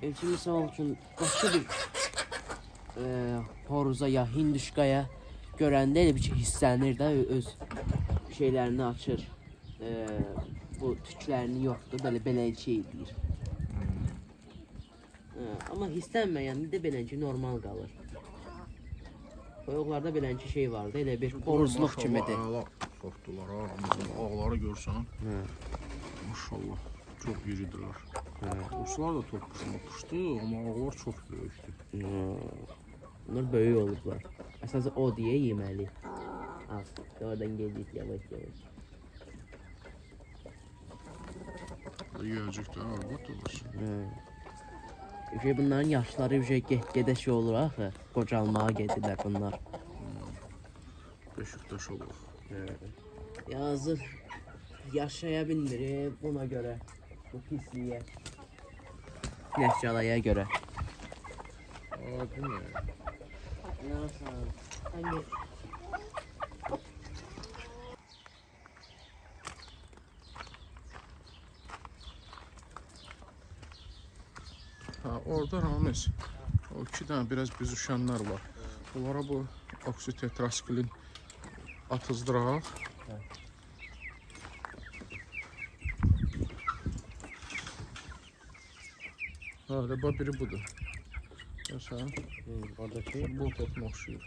Elçi misal üçün başqa bir horuza ya hinduşkaya görəndə elə bir şey hissənir də öz şeylərini açır. Bu tüklərini yoxdur, belə şey deyir. Amma hissənməyəndə də beləcə normal qalır. Toyuqlarda beləcə şey vardı, elə bir horuzluq kimidir. Sortdular ha, ağları görsən. Maşallah, çox iridirlər. Ruslar da toqquşmuşdu, amma ağlar çox böyükdür. Bunlar böyük olublar. Əsası o deyə yeməli. Az, oradan gedik yavaş. Yiyəcək də, əlbəttə olsun. Bunların yaşları gedə şey olur axı. Qocalmağa gedirlər bunlar. Beşiktaş olur. Yazır yaşaya bilmir buna görə. Bu pisliyə. Nəşcalaya görə. Bu ne? Hangi? Orada Ramiz, o iki tane biraz büzüşenler var. Bunlara bu oksitetraskilin atızdıraq. Galiba biri budur. Görsən? Oradaki Bu topun oxşuyur.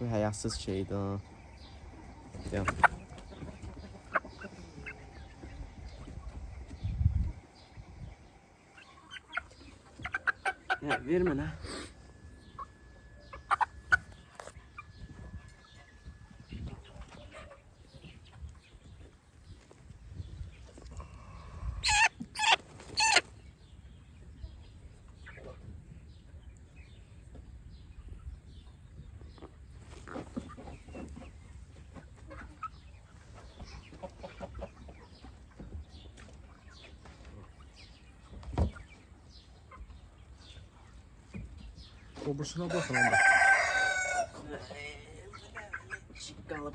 Bu həyasız şeydir ha. Ya. Ya vermə nə? Obrisine bakın onda. Çık qalıb.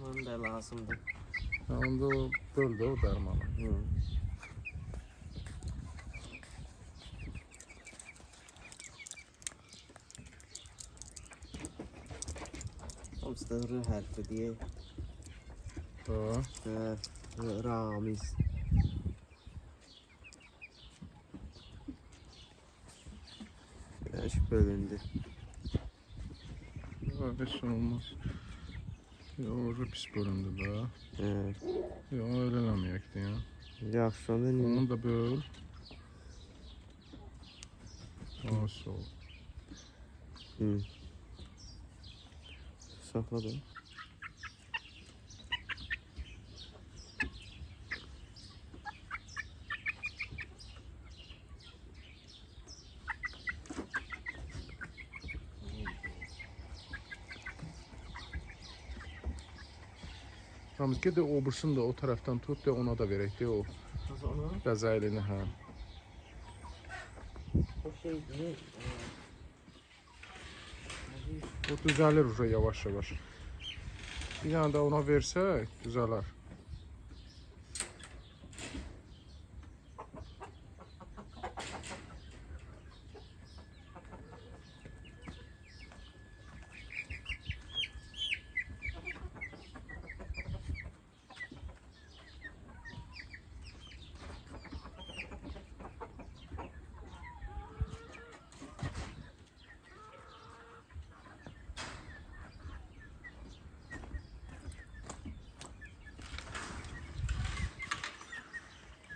Onun da lazımdır. Onda o böldü o dermanı. Hamısı da R hərfi deyə. Ramiz. Yaş bölündü. Hiç olmaz. Ya orada pis bölündü be. Ya öyle eləməyəkdi ya. Yaxşı onda nə? Onu da böl. Nasıl ol? Saxladım. Ramiz ged de obrisini de o taraftan tut de ona da verək de o Nasıl onu? qəzəylini hə. O şey ne? O düzəlir уже yavaş yavaş. Bir tane de ona versək düzələr.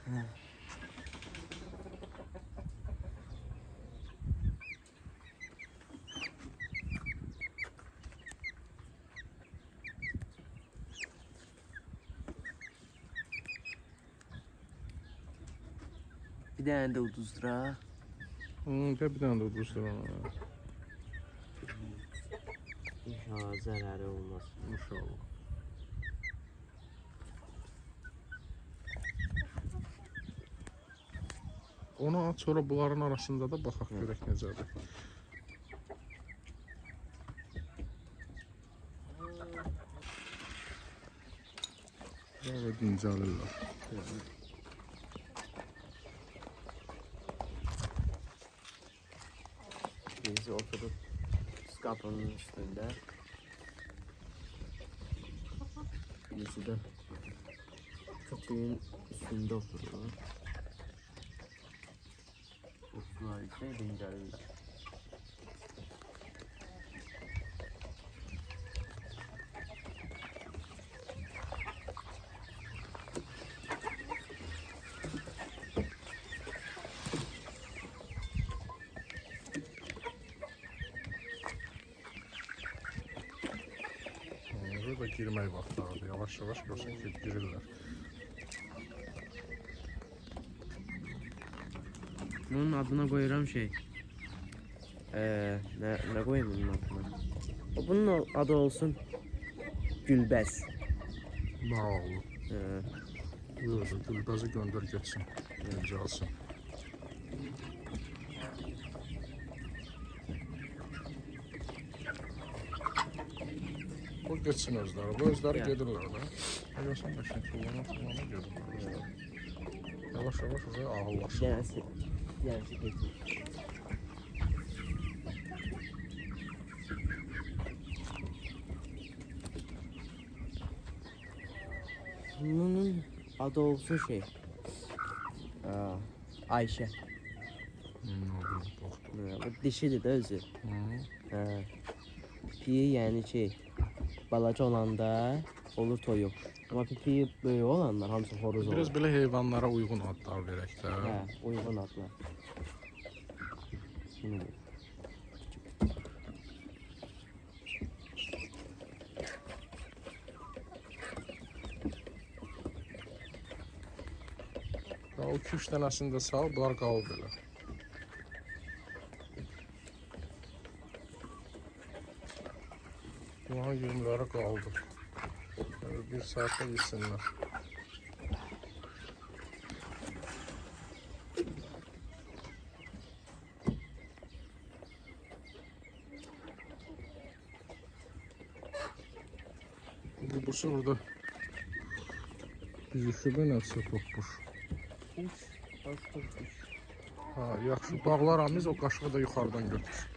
Bir tane de uduzdur ha. Bir tane de uduzdur ona. İnşallah zararı olmaz. İnşallah. Onu at, sonra bunların arasında da baxaq görək necədir. Böyle dincəlirlər. Birisi oturup kapının üstünde. Birisi de köpüğün üstünde oturuyor. Oturuyor ise dincelirler. Burada girmək vaxtlarıdır. Yavaş-yavaş görsən ki, girirlər. Bunun adına koyuram şey. Ne koyayım bunun adına? Bunun adı olsun Gülbez. Maraqlı. Buyurdu, Gülbəzi göndər getsin. Gəlsin. O geçsin özləri. Bu özləri gedirlər də. Görsən məşin tullana gedirlər. Yavaş-yavaş oraya ağırlaşır. Yarısı getir. Bunun adı olsun şey. Ayşe. Bu dişidir de özü. Piyi yani şey. Balaca olanda olur toyuq. Ama piyi böyük olanlar hamısı horoz olur. Biraz belə heyvanlara uyğun adlar verək də. Uyğun adlar. Şimdi. O 2-3 dənəsini də sal, bunlar qalıb belə. Bunların yümləri qaldı. Bir saatdə yesinlər. Bu orada yüzüşübə nəsə topmuş. Ha, yaxşı bağlaramız, o qaşığı da yuxarıdan götür.